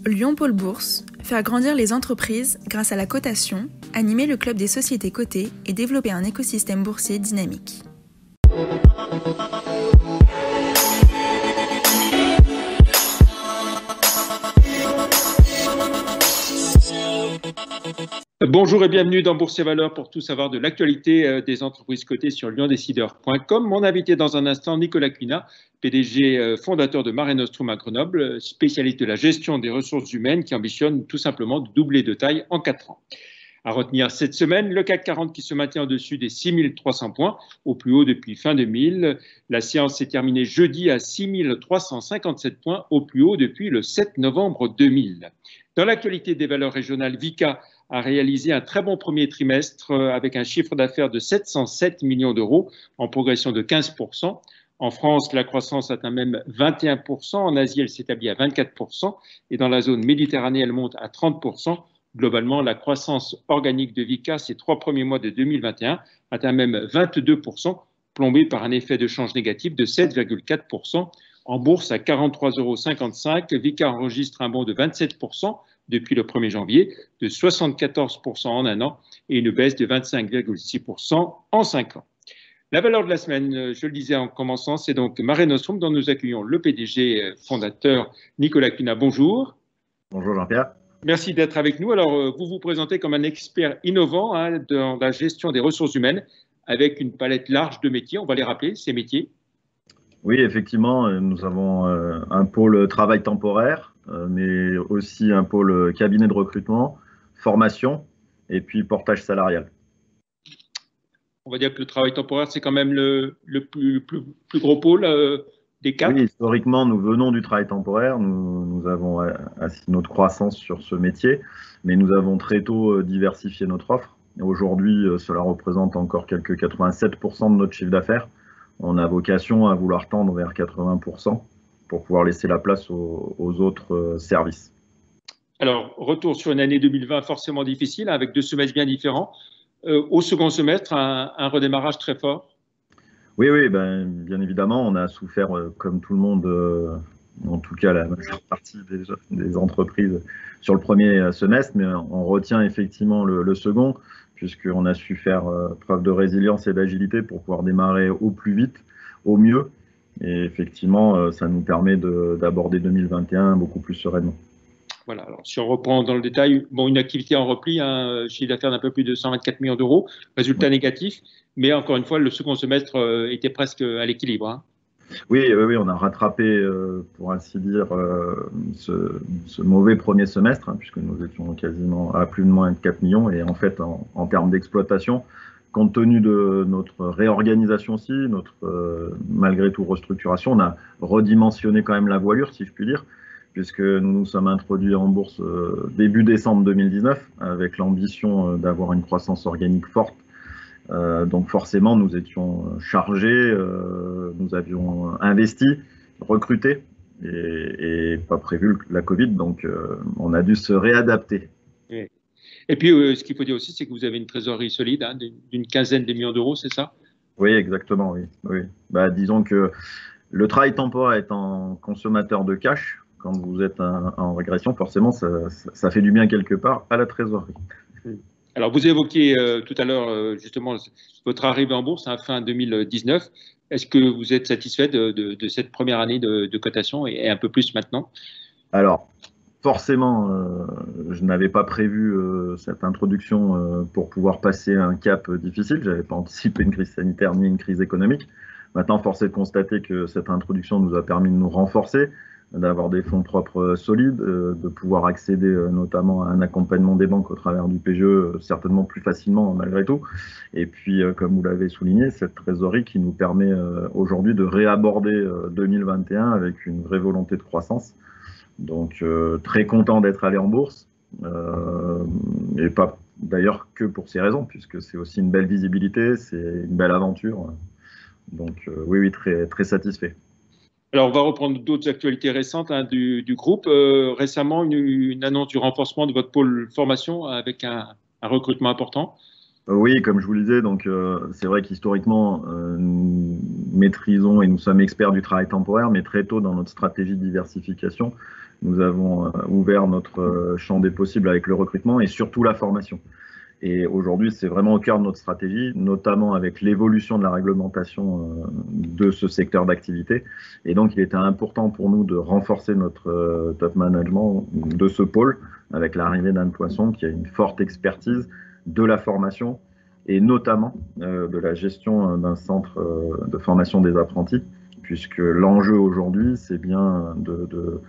Lyon Pôle Bourse, faire grandir les entreprises grâce à la cotation, animer le club des sociétés cotées et développer un écosystème boursier dynamique. Bonjour et bienvenue dans Bourse et Valeurs pour tout savoir de l'actualité des entreprises cotées sur lyondécideurs.com. Mon invité dans un instant, Nicolas Cuinat, PDG fondateur de Mare Nostrum à Grenoble, spécialiste de la gestion des ressources humaines qui ambitionne tout simplement de doubler de taille en 4 ans. À retenir cette semaine, le CAC 40 qui se maintient au-dessus des 6300 points, au plus haut depuis fin 2000. La séance s'est terminée jeudi à 6357 points, au plus haut depuis le 7 novembre 2000. Dans l'actualité des valeurs régionales, Vicat a réalisé un très bon premier trimestre avec un chiffre d'affaires de 707 millions d'euros en progression de 15%. En France, la croissance atteint même 21%. En Asie, elle s'établit à 24%. Et dans la zone Méditerranée, elle monte à 30%. Globalement, la croissance organique de Vicat ces 3 premiers mois de 2021 atteint même 22%, plombée par un effet de change négatif de 7,4%. En bourse, à 43,55 €, Vicat enregistre un bond de 27% depuis le 1er janvier, de 74% en un an et une baisse de 25,6% en 5 ans. La valeur de la semaine, je le disais en commençant, c'est donc Mare Nostrum, dont nous accueillons le PDG fondateur Nicolas Cuinat. Bonjour. Bonjour Jean-Pierre. Merci d'être avec nous. Alors, vous vous présentez comme un expert innovant dans la gestion des ressources humaines avec une palette large de métiers. On va les rappeler, ces métiers. Oui, effectivement, nous avons un pôle travail temporaire, mais aussi un pôle cabinet de recrutement, formation et puis portage salarial. On va dire que le travail temporaire, c'est quand même le plus gros pôle des 4. Oui, historiquement, nous venons du travail temporaire. Nous avons assis notre croissance sur ce métier, mais nous avons très tôt diversifié notre offre. Aujourd'hui, cela représente encore quelques 87% de notre chiffre d'affaires. On a vocation à vouloir tendre vers 80% pour pouvoir laisser la place aux autres services. Alors, retour sur une année 2020 forcément difficile, avec 2 semestres bien différents. Au second semestre, un redémarrage très fort. Oui, bien évidemment, on a souffert comme tout le monde, en tout cas la majeure partie des entreprises sur le premier semestre, mais on retient effectivement le second, puisqu'on a su faire preuve de résilience et d'agilité pour pouvoir démarrer au plus vite, au mieux. Et effectivement, ça nous permet d'aborder 2021 beaucoup plus sereinement. Voilà, alors si on reprend dans le détail, une activité en repli, un chiffre d'affaires d'un peu plus de 124 millions d'euros, résultat négatif, mais encore une fois, le second semestre était presque à l'équilibre. Oui, on a rattrapé, pour ainsi dire, ce mauvais premier semestre, puisque nous étions quasiment à plus de moins de 4 millions. Et en fait, en termes d'exploitation, compte tenu de notre réorganisation aussi, notre malgré tout restructuration, on a redimensionné quand même la voilure, si je puis dire, puisque nous nous sommes introduits en bourse début décembre 2019, avec l'ambition d'avoir une croissance organique forte. Donc forcément, nous étions chargés, nous avions investi, recruté et pas prévu la Covid, donc on a dû se réadapter. Et puis, ce qu'il faut dire aussi, c'est que vous avez une trésorerie solide d'une quinzaine de millions d'euros, c'est ça? Oui, exactement, oui. Disons que le travail temporaire étant consommateur de cash, quand vous êtes en régression, forcément, ça fait du bien quelque part à la trésorerie. Alors, vous évoquiez tout à l'heure justement votre arrivée en bourse fin 2019. Est-ce que vous êtes satisfait de cette première année de cotation et un peu plus maintenant? Alors, forcément, je n'avais pas prévu cette introduction pour pouvoir passer un cap difficile. Je n'avais pas anticipé une crise sanitaire ni une crise économique. Maintenant, force est de constater que cette introduction nous a permis de nous renforcer, d'avoir des fonds propres solides, de pouvoir accéder notamment à un accompagnement des banques au travers du PGE, certainement plus facilement malgré tout. Et puis, comme vous l'avez souligné, cette trésorerie qui nous permet aujourd'hui de réaborder 2021 avec une vraie volonté de croissance. Donc, très content d'être allé en bourse, et pas d'ailleurs que pour ces raisons, puisque c'est aussi une belle visibilité, c'est une belle aventure. Donc, oui, très, très satisfait. Alors, on va reprendre d'autres actualités récentes du groupe. Récemment, une annonce du renforcement de votre pôle formation avec un recrutement important. Oui, comme je vous le disais, donc c'est vrai qu'historiquement, nous maîtrisons et nous sommes experts du travail temporaire, mais très tôt dans notre stratégie de diversification, nous avons ouvert notre champ des possibles avec le recrutement et surtout la formation. Et aujourd'hui, c'est vraiment au cœur de notre stratégie, notamment avec l'évolution de la réglementation de ce secteur d'activité. Et donc, il était important pour nous de renforcer notre top management de ce pôle avec l'arrivée d'Anne Poisson, qui a une forte expertise de la formation et notamment de la gestion d'un centre de formation des apprentis, puisque l'enjeu aujourd'hui, c'est bien de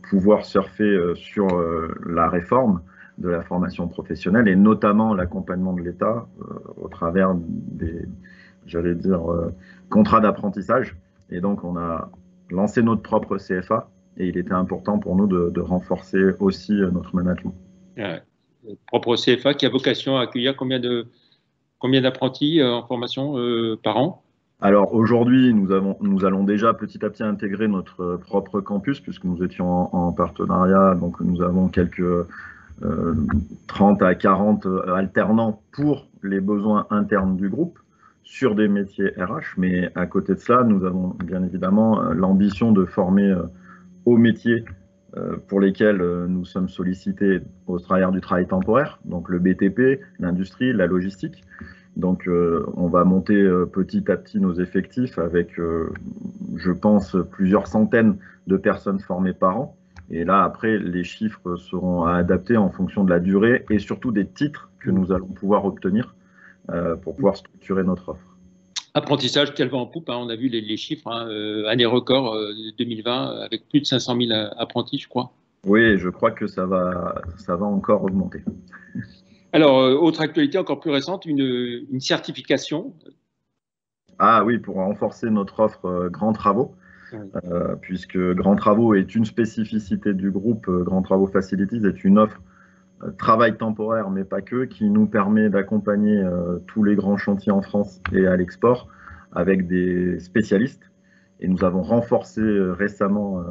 pouvoir surfer sur la réforme de la formation professionnelle et notamment l'accompagnement de l'État au travers des, j'allais dire, contrats d'apprentissage. Et donc, on a lancé notre propre CFA et il était important pour nous de renforcer aussi notre management. Ouais. Propre CFA qui a vocation à accueillir combien d'apprentis en formation par an? Alors aujourd'hui, nous allons déjà petit à petit intégrer notre propre campus puisque nous étions en partenariat. Donc, nous avons quelques 30 à 40 alternants pour les besoins internes du groupe sur des métiers RH. Mais à côté de cela, nous avons bien évidemment l'ambition de former aux métiers pour lesquels nous sommes sollicités au travers du travail temporaire, donc le BTP, l'industrie, la logistique. Donc on va monter petit à petit nos effectifs avec, je pense, plusieurs centaines de personnes formées par an. Et là, après, les chiffres seront à adapter en fonction de la durée et surtout des titres que nous allons pouvoir obtenir pour pouvoir structurer notre offre. Apprentissage qui a le vent en poupe, hein, on a vu les chiffres, hein, année record 2020 avec plus de 500 000 apprentis, je crois. Oui, je crois que ça va encore augmenter. Alors, autre actualité encore plus récente, une certification. Ah oui, pour renforcer notre offre Grands Travaux. Puisque Grands Travaux est une spécificité du groupe. Grands Travaux Facilities est une offre travail temporaire, mais pas que, qui nous permet d'accompagner tous les grands chantiers en France et à l'export avec des spécialistes. Et nous avons renforcé récemment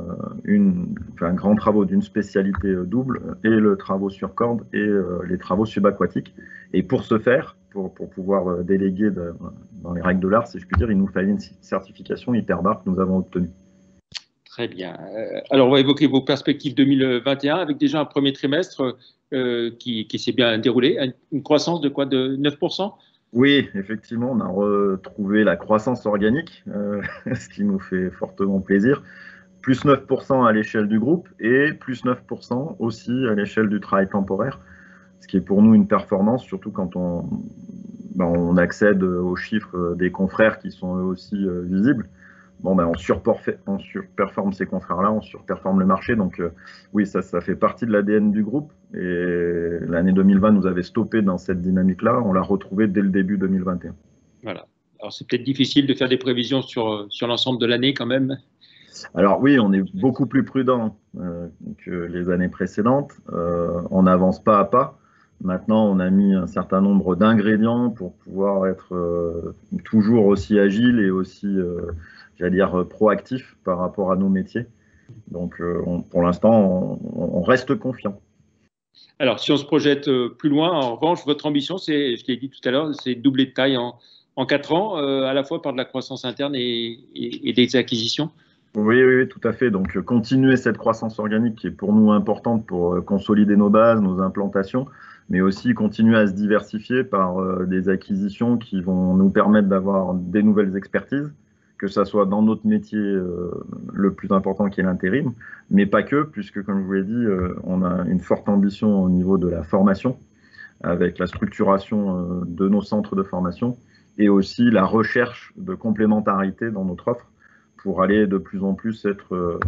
Grands Travaux d'une spécialité double et le travaux sur corde et les travaux subaquatiques. Et pour ce faire, pour pouvoir déléguer dans les règles de l'art, si je puis dire, il nous fallait une certification Hyperbar que nous avons obtenue. Très bien. Alors, on va évoquer vos perspectives 2021 avec déjà un premier trimestre qui s'est bien déroulé. Une croissance de quoi? De 9%? Oui, effectivement, on a retrouvé la croissance organique, ce qui nous fait fortement plaisir. Plus 9% à l'échelle du groupe et plus 9% aussi à l'échelle du travail temporaire, ce qui est pour nous une performance, surtout quand on accède aux chiffres des confrères qui sont eux aussi visibles. On surperforme ces confrères-là, on surperforme le marché. Donc oui, ça fait partie de l'ADN du groupe. Et l'année 2020 nous avait stoppé dans cette dynamique-là. On l'a retrouvée dès le début 2021. Voilà. Alors c'est peut-être difficile de faire des prévisions sur l'ensemble de l'année quand même. Alors oui, on est beaucoup plus prudent que les années précédentes. On n'avance pas à pas. Maintenant, on a mis un certain nombre d'ingrédients pour pouvoir être toujours aussi agile et aussi, j'allais dire, proactif par rapport à nos métiers. Donc, pour l'instant, on reste confiant. Alors, si on se projette plus loin, en revanche, votre ambition, c'est, je l'ai dit tout à l'heure, c'est de doubler de taille en 4 ans, à la fois par de la croissance interne et des acquisitions. Oui, tout à fait. Donc, continuer cette croissance organique qui est pour nous importante pour consolider nos bases, nos implantations, mais aussi continuer à se diversifier par des acquisitions qui vont nous permettre d'avoir des nouvelles expertises, que ça soit dans notre métier le plus important qui est l'intérim, mais pas que, puisque comme je vous l'ai dit, on a une forte ambition au niveau de la formation, avec la structuration de nos centres de formation, et aussi la recherche de complémentarité dans notre offre, pour aller de plus en plus être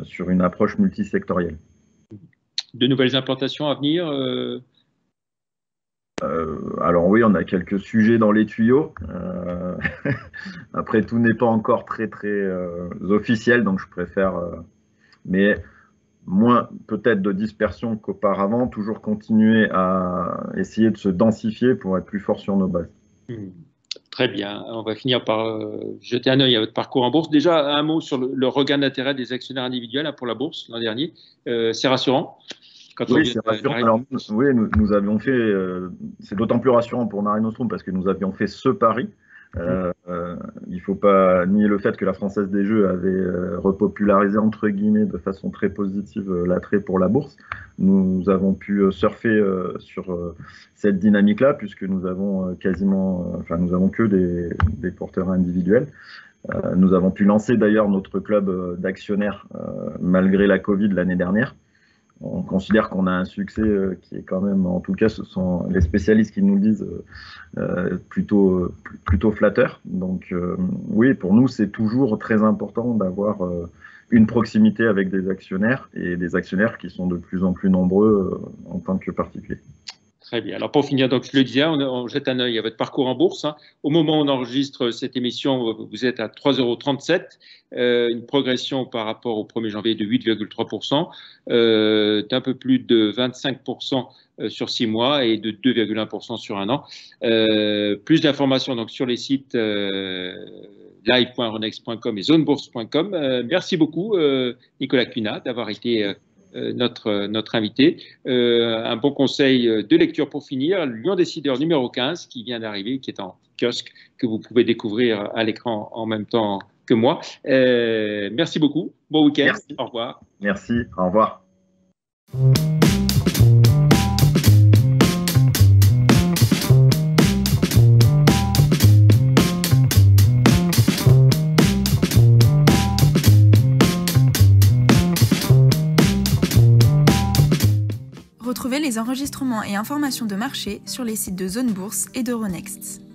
sur une approche multisectorielle. De nouvelles implantations à venir alors oui, on a quelques sujets dans les tuyaux. Après, tout n'est pas encore très officiel, donc je préfère, mais moins peut-être de dispersion qu'auparavant, toujours continuer à essayer de se densifier pour être plus fort sur nos bases. Très bien. On va finir par jeter un œil à votre parcours en bourse. Déjà, un mot sur le regain d'intérêt des actionnaires individuels pour la bourse l'an dernier. C'est rassurant. Oui, c'est rassurant. Alors, oui, nous avions fait, c'est d'autant plus rassurant pour Mare Nostrum parce que nous avions fait ce pari il ne faut pas nier le fait que la Française des Jeux avait repopularisé, entre guillemets, de façon très positive l'attrait pour la bourse. Nous avons pu surfer sur cette dynamique-là, puisque nous avons nous avons que des porteurs individuels. Nous avons pu lancer d'ailleurs notre club d'actionnaires malgré la Covid l'année dernière. On considère qu'on a un succès qui est quand même, en tout cas, ce sont les spécialistes qui nous le disent, plutôt flatteur. Donc oui, pour nous, c'est toujours très important d'avoir une proximité avec des actionnaires et des actionnaires qui sont de plus en plus nombreux en tant que particuliers. Très bien. Alors pour finir, donc je le disais, on jette un œil à votre parcours en bourse. Au moment où on enregistre cette émission, vous êtes à 3,37 €, une progression par rapport au 1er janvier de 8,3%, d'un peu plus de 25% sur 6 mois et de 2,1% sur un an. Plus d'informations donc sur les sites live.euronext.com et zonebourse.com. Merci beaucoup Nicolas Cunat d'avoir été notre invité. Un bon conseil de lecture pour finir, Lion Décideur numéro 15 qui vient d'arriver, qui est en kiosque, que vous pouvez découvrir à l'écran en même temps que moi. Merci beaucoup, bon week-end, au revoir. Merci, au revoir. Retrouvez les enregistrements et informations de marché sur les sites de Zone Bourse et d'Euronext.